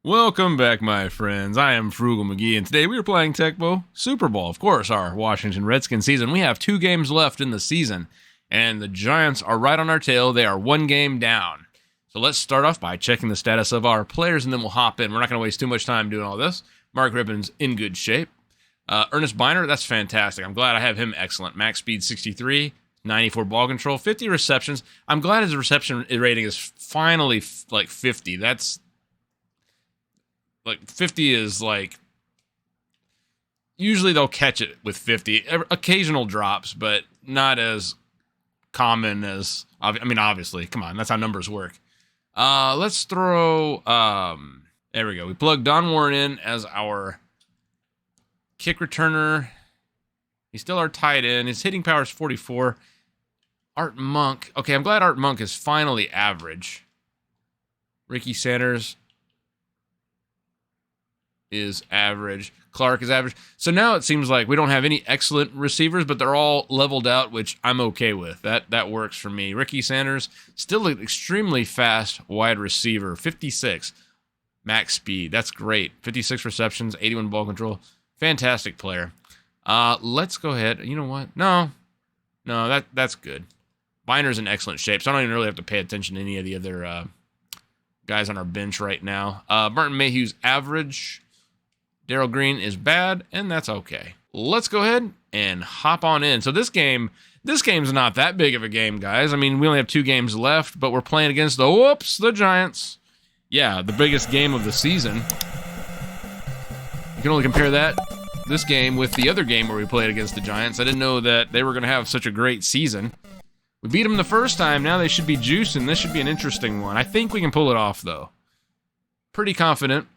Welcome back, my friends. I am Frugal McGee, and today we are playing Tecmo Super Bowl. Of course, our Washington Redskins season. We have 2 games left in the season, and the Giants are right on our tail. They are 1 game down. So let's start off by checking the status of our players, and then we'll hop in. We're not going to waste too much time doing all this. Mark Rippon's in good shape. Ernest Biner, that's fantastic. I'm glad I have him excellent. Max speed 63, 94 ball control, 50 receptions. I'm glad his reception rating is finally like 50. That's... Like, 50 is like, usually they'll catch it with 50. Occasional drops, but not as common as, I mean, obviously. Come on, that's how numbers work. Let's throw, there we go. We plugged Don Warren in as our kick returner. He's still our tight end. His hitting power is 44. Art Monk. Okay, I'm glad Art Monk is finally average. Ricky Sanders is average. Clark is average. So now it seems like we don't have any excellent receivers, but they're all leveled out, which I'm okay with. That works for me. Ricky Sanders, still an extremely fast wide receiver. 56 max speed. That's great. 56 receptions, 81 ball control. Fantastic player. Let's go ahead. You know what? No, that's good. Biner's in excellent shape, so I don't even really have to pay attention to any of the other guys on our bench right now. Martin Mayhew's average. Darrell Green is bad, and that's okay. Let's go ahead and hop on in. So this game's not that big of a game, guys. I mean, we only have 2 games left, but we're playing against the Giants. Yeah, the biggest game of the season. You can only compare this game with the other game where we played against the Giants. I didn't know that they were going to have such a great season. We beat them the first time. Now they should be juicing. This should be an interesting one. I think we can pull it off, though. Pretty confident.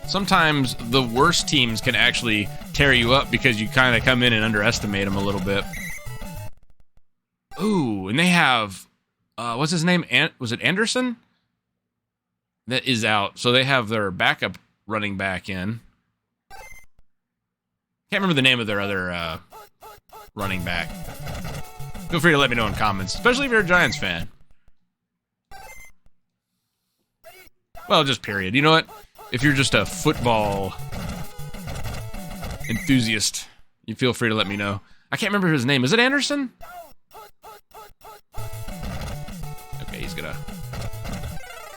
Sometimes the worst teams can actually tear you up because you kind of come in and underestimate them a little bit. Ooh, and they have, what's his name? Was it Anderson? That is out. So they have their backup running back in. Can't remember the name of their other running back. Feel free to let me know in comments, especially if you're a Giants fan. Well, just period. You know what? If you're just a football enthusiast, you feel free to let me know. I can't remember his name. Is it Anderson? Okay, he's gonna...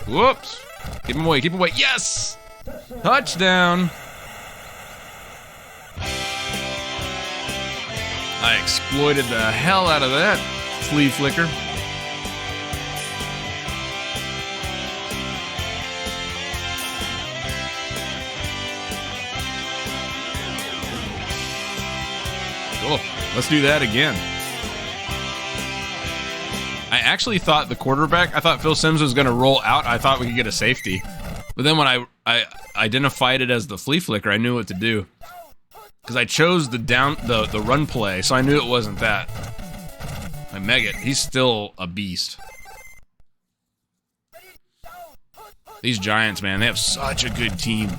Whoops. Keep him away. Keep him away. Yes! Touchdown. I exploited the hell out of that flea flicker. Cool. Let's do that again. I actually thought the quarterback, I thought Phil Simms was going to roll out. I thought we could get a safety. But then when I identified it as the flea flicker, I knew what to do. Because I chose the run play, so I knew it wasn't that. My Megat, he's still a beast. These Giants, man, they have such a good team.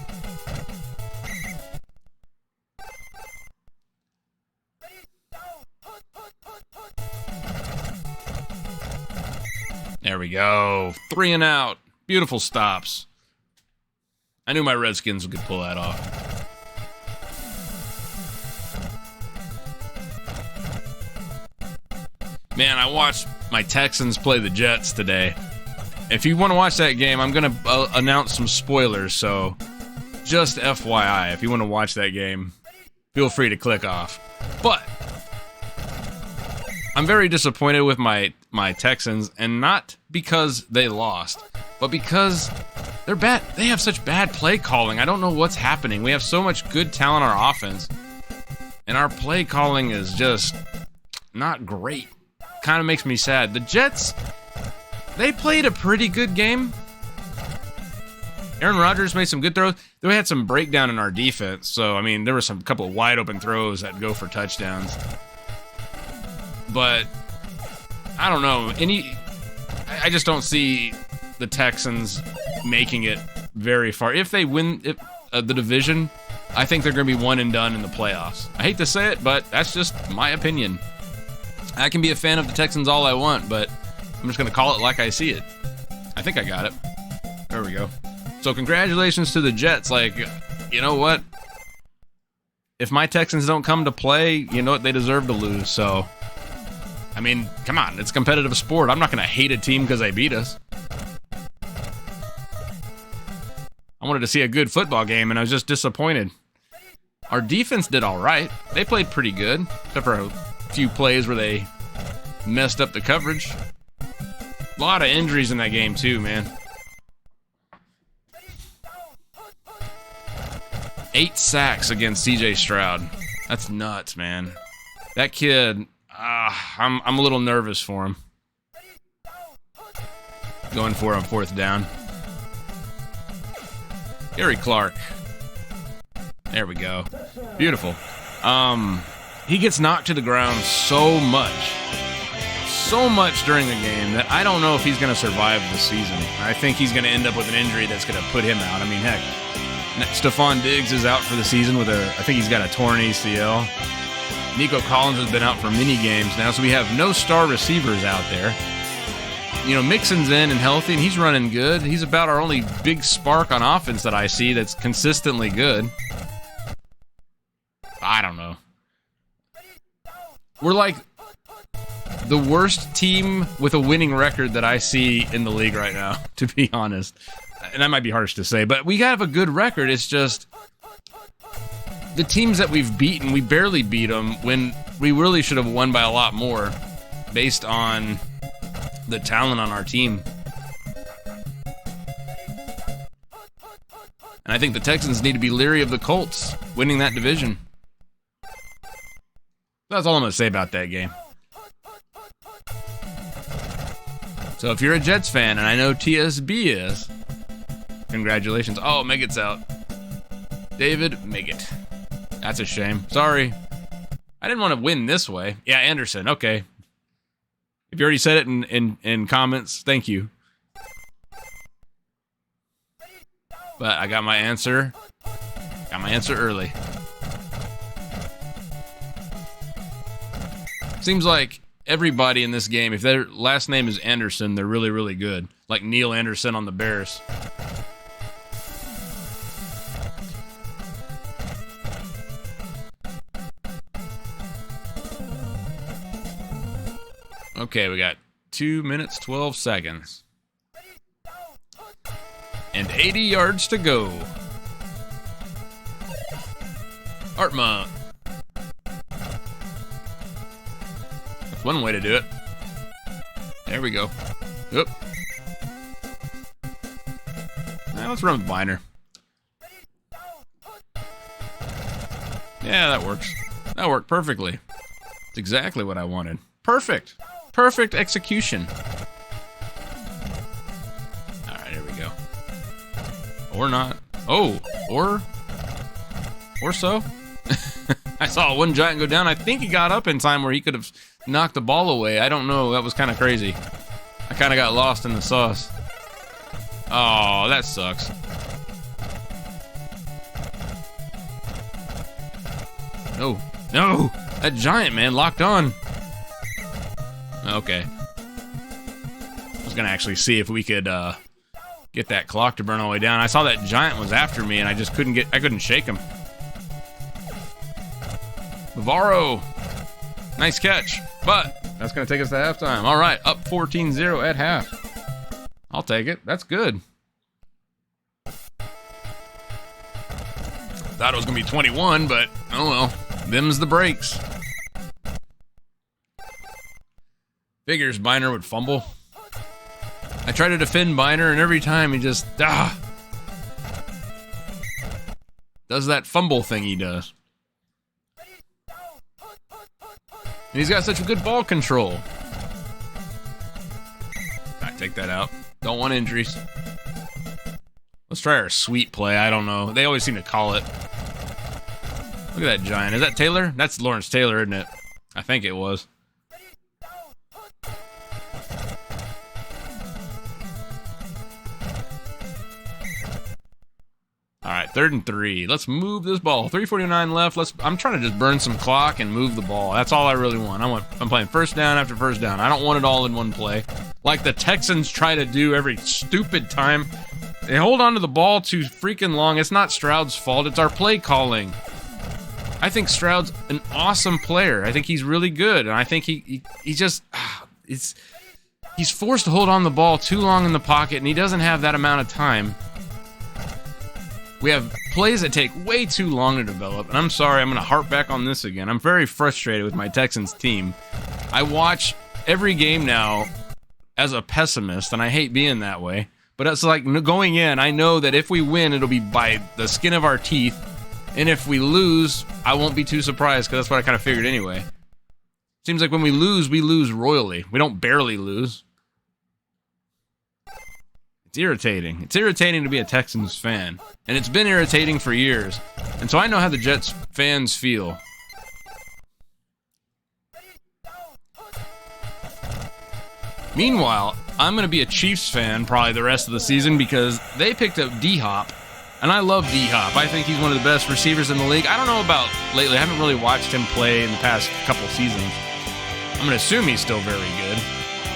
There we go. 3 and out. Beautiful stops. I knew my Redskins could pull that off. Man, I watched my Texans play the Jets today. If you want to watch that game, I'm going to announce some spoilers, so just FYI, if you want to watch that game, feel free to click off. But I'm very disappointed with my Texans, and not because they lost, but because they're bad. They have such bad play calling. I don't know what's happening. We have so much good talent on our offense, and our play calling is just not great. Kind of makes me sad. The Jets, they played a pretty good game. Aaron Rodgers made some good throws. They had some breakdown in our defense, so I mean, there were some couple of wide open throws that go for touchdowns. But I don't know. I just don't see the Texans making it very far. If they win the division, I think they're going to be one and done in the playoffs. I hate to say it, but that's just my opinion. I can be a fan of the Texans all I want, but I'm just going to call it like I see it. think I got it. There we go. So congratulations to the Jets. Like, you know what? If my Texans don't come to play, you know what? They deserve to lose. So, I mean, come on. It's a competitive sport. I'm not going to hate a team because they beat us. I wanted to see a good football game, and I was just disappointed. Our defense did all right. They played pretty good, except for a few plays where they messed up the coverage. A lot of injuries in that game, too, man. 8 sacks against C.J. Stroud. That's nuts, man. That kid, I'm a little nervous for him. Going for it on 4th down. Gary Clark. There we go. Beautiful. He gets knocked to the ground so much during the game that I don't know if he's going to survive the season. I think he's going to end up with an injury that's going to put him out. I mean, heck, Stephon Diggs is out for the season with I think he's got a torn ACL. Nico Collins has been out for many games now, so we have no star receivers out there. You know, Mixon's in and healthy, and he's running good. He's about our only big spark on offense that I see that's consistently good. I don't know. We're like the worst team with a winning record that I see in the league right now, to be honest. And that might be harsh to say, but we have a good record. It's just the teams that we've beaten, we barely beat them when we really should have won by a lot more based on the talent on our team. And I think the Texans need to be leery of the Colts winning that division. That's all I'm going to say about that game. So if you're a Jets fan, and I know TSB is, congratulations. Oh, Meggett's out. David Meggett. That's a shame. Sorry. I didn't want to win this way. Yeah, Anderson. Okay. If you already said it in comments, thank you. But I got my answer. Got my answer early. Seems like everybody in this game, if their last name is Anderson, they're really, really good. Like Neil Anderson on the Bears. Okay, we got 2 minutes, 12 seconds. And 80 yards to go. Artma. That's one way to do it. There we go. Oop. Now let's run with Biner. Yeah, that works. That worked perfectly. It's exactly what I wanted. Perfect. Perfect execution. All right, here we go. Or not. Oh, or so. I saw one giant go down. I think he got up in time where he could have knocked the ball away. I don't know. That was kind of crazy. I kind of got lost in the sauce. Oh, that sucks. No. No. That giant, man, locked on. Okay. I was going to actually see if we could get that clock to burn all the way down. I saw that giant was after me, and I just couldn't shake him. Bavaro. Nice catch. But that's going to take us to halftime. All right, up 14-0 at half. I'll take it. That's good. Thought it was going to be 21, but oh well. Them's the breaks. Figures Biner would fumble. I try to defend Biner, and every time he just does that fumble thing he does. And he's got such good ball control. I take that out. Don't want injuries. Let's try our sweep play. I don't know. They always seem to call it. Look at that giant. Is that Taylor? That's Lawrence Taylor, isn't it? I think it was. All right, 3rd and 3. Let's move this ball. 3:49 left. I'm trying to just burn some clock and move the ball. That's all I really want. I'm playing first down after first down. I don't want it all in one play. like the Texans try to do every stupid time. They hold on to the ball too freaking long. It's not Stroud's fault. It's our play calling. I think Stroud's an awesome player. I think he's really good. And I think he just... he's forced to hold on the ball too long in the pocket, and he doesn't have that amount of time. We have plays that take way too long to develop, and I'm sorry, I'm going to harp back on this again. I'm very frustrated with my Texans team. I watch every game now as a pessimist, and I hate being that way. But it's like going in, I know that if we win, it'll be by the skin of our teeth. And if we lose, I won't be too surprised, because that's what I kind of figured anyway. Seems like when we lose royally. We don't barely lose. It's irritating. It's irritating to be a Texans fan. And it's been irritating for years. And so I know how the Jets fans feel. Meanwhile, I'm going to be a Chiefs fan probably the rest of the season because they picked up D-Hop. And I love D-Hop. I think he's one of the best receivers in the league. I don't know about lately. I haven't really watched him play in the past couple seasons. I'm going to assume he's still very good.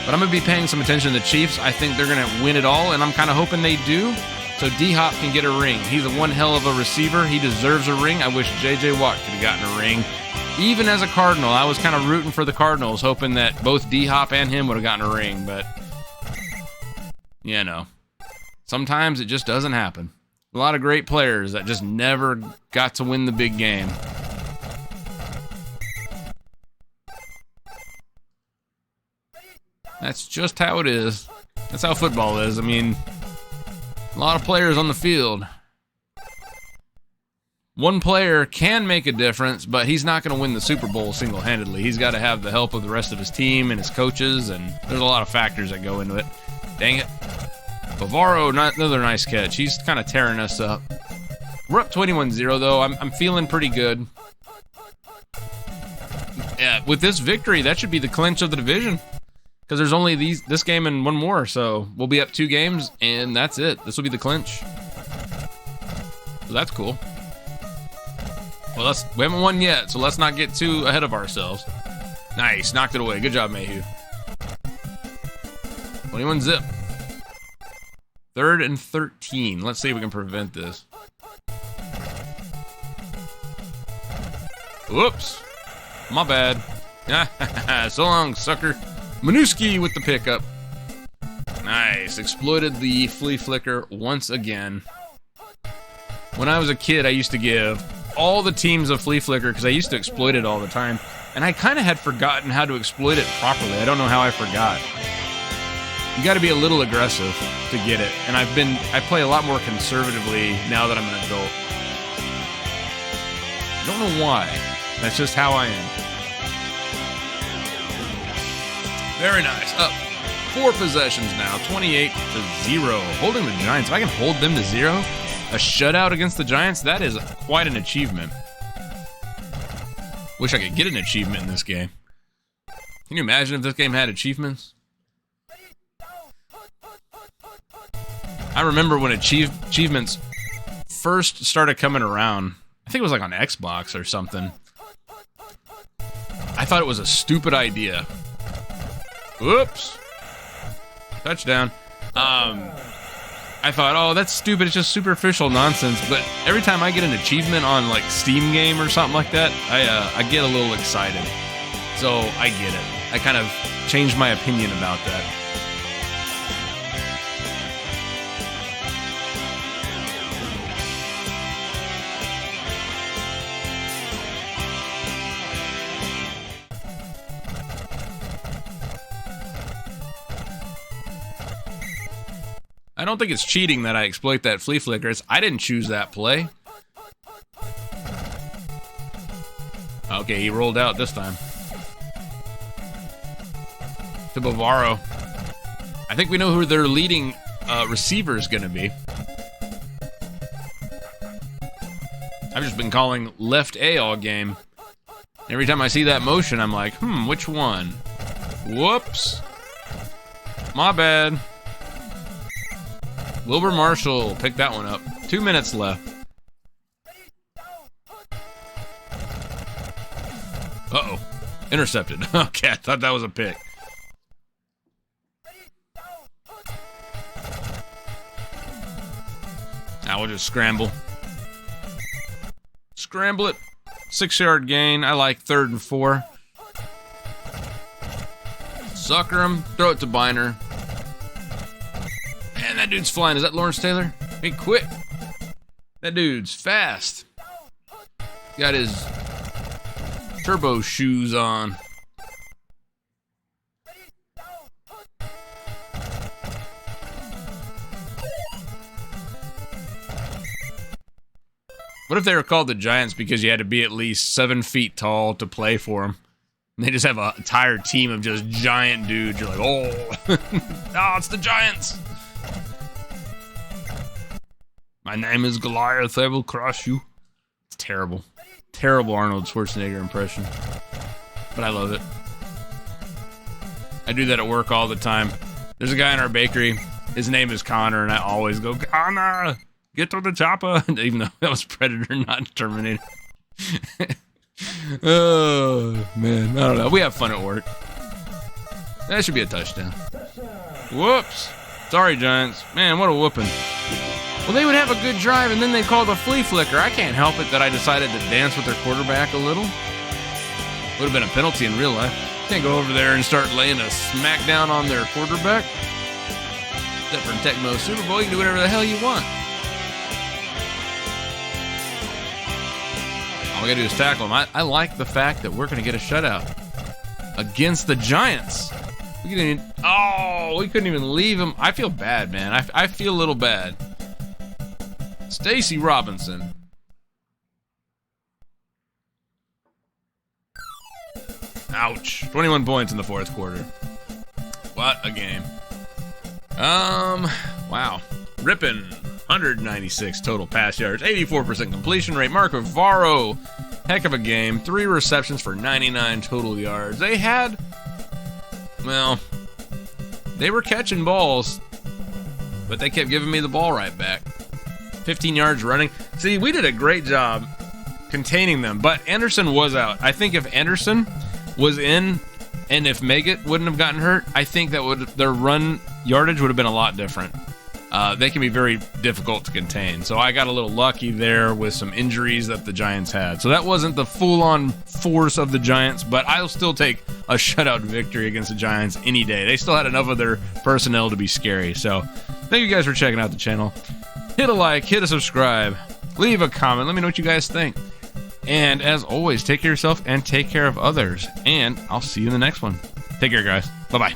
But I'm going to be paying some attention to the Chiefs. I think they're going to win it all, and I'm kind of hoping they do. So D-Hop can get a ring. He's a one hell of a receiver. He deserves a ring. I wish J.J. Watt could have gotten a ring. Even as a Cardinal, I was kind of rooting for the Cardinals, hoping that both D-Hop and him would have gotten a ring. But, you know, sometimes it just doesn't happen. A lot of great players that just never got to win the big game. That's just how it is. That's how football is. I mean, a lot of players on the field. One player can make a difference, but he's not going to win the Super Bowl single-handedly. He's got to have the help of the rest of his team and his coaches, and there's a lot of factors that go into it. Dang it. Bavaro, another nice catch. He's kind of tearing us up. We're up 21-0, though. I'm feeling pretty good. Yeah, with this victory, that should be the clinch of the division. Because there's only this game and one more, so we'll be up 2 games, and that's it. This will be the clinch. So that's cool. Well, we haven't won yet, so let's not get too ahead of ourselves. Nice, knocked it away. Good job, Mayhew. 21-0. 3rd and 13. Let's see if we can prevent this. Whoops. My bad. So long, sucker. Minuski with the pickup. Nice. Exploited the flea flicker once again. When I was a kid, I used to give all the teams a flea flicker because I used to exploit it all the time. And I kind of had forgotten how to exploit it properly. I don't know how I forgot. You got to be a little aggressive to get it. And I play a lot more conservatively now that I'm an adult. I don't know why. That's just how I am. Very nice. Up 4 possessions now. 28-0. Holding the Giants. If I can hold them to 0, a shutout against the Giants, that is quite an achievement. Wish I could get an achievement in this game. Can you imagine if this game had achievements? I remember when achievements first started coming around. I think it was like on Xbox or something. I thought it was a stupid idea. Whoops. Touchdown. I thought, oh, that's stupid. It's just superficial nonsense. But every time I get an achievement on like Steam game or something like that, I get a little excited. So I get it. I kind of changed my opinion about that. I don't think it's cheating that I exploit that flea flicker. I didn't choose that play. Okay, he rolled out this time. To Bavaro. I think we know who their leading receiver is going to be. I've just been calling left A all game. Every time I see that motion, I'm like, which one? Whoops. My bad. Wilbur Marshall picked that one up. 2 minutes left. Uh-oh. Intercepted. Okay, I thought that was a pick. Now we'll just scramble. Scramble it. 6-yard gain. I like 3rd and 4. Sucker him. Throw it to Biner. Man, that dude's flying. Is that Lawrence Taylor? Hey, quick. That dude's fast. Got his turbo shoes on. What if they were called the Giants because you had to be at least 7 feet tall to play for them? And they just have an entire team of just giant dudes. You're like, oh, oh, it's the Giants. My name is Goliath. I will crush you. It's terrible. Terrible Arnold Schwarzenegger impression. But I love it. I do that at work all the time. There's a guy in our bakery. His name is Connor, and I always go, Connor! Get to the chopper, even though that was Predator, not Terminator. Oh, man. I don't know. We have fun at work. That should be a touchdown. Whoops. Sorry, Giants. Man, what a whooping. Well, they would have a good drive, and then they call the flea flicker. I can't help it that I decided to dance with their quarterback a little. Would have been a penalty in real life. Can't go over there and start laying a smackdown on their quarterback. Except for in Tecmo Super Bowl, you can do whatever the hell you want. All we gotta do is tackle him. I like the fact that we're gonna get a shutout against the Giants. We couldn't even leave him. I feel bad, man. I feel a little bad. Stacy Robinson. Ouch. 21 points in the 4th quarter. What a game. Wow. Rippin'. 196 total pass yards, 84% completion rate. Marco Varro, heck of a game. 3 receptions for 99 total yards. They were catching balls, but they kept giving me the ball right back. 15 yards running. See, we did a great job containing them, but Anderson was out. I think if Anderson was in and if Meggett wouldn't have gotten hurt, I think that their run yardage would have been a lot different. They can be very difficult to contain. So I got a little lucky there with some injuries that the Giants had. So that wasn't the full-on force of the Giants, but I'll still take a shutout victory against the Giants any day. They still had enough of their personnel to be scary. So thank you guys for checking out the channel. Hit a like, hit a subscribe, leave a comment. Let me know what you guys think. And as always, take care of yourself and take care of others. And I'll see you in the next one. Take care, guys. Bye-bye.